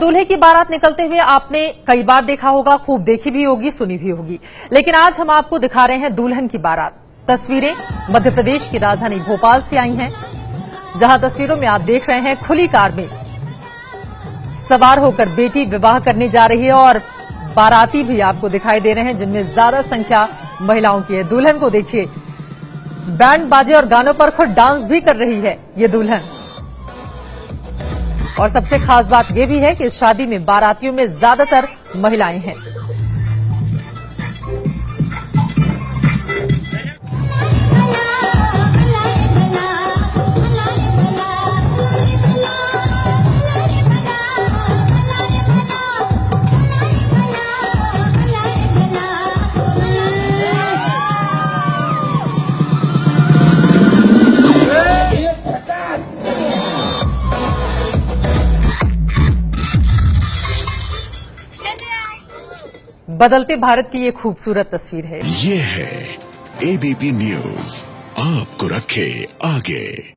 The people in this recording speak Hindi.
दूल्हे की बारात निकलते हुए आपने कई बार देखा होगा, खूब देखी भी होगी, सुनी भी होगी, लेकिन आज हम आपको दिखा रहे हैं दुल्हन की बारात। तस्वीरें मध्य प्रदेश की राजधानी भोपाल से आई हैं, जहां तस्वीरों में आप देख रहे हैं खुली कार में सवार होकर बेटी विवाह करने जा रही है और बाराती भी आपको दिखाई दे रहे हैं, जिनमें ज्यादा संख्या महिलाओं की है। दुल्हन को देखिए, बैंड बाजे और गानों पर खुद डांस भी कर रही है ये दुल्हन। और सबसे खास बात यह भी है कि इस शादी में बारातियों में ज्यादातर महिलाएं हैं। बदलते भारत की ये खूबसूरत तस्वीर है। ये है एबीपी न्यूज, आपको रखे आगे।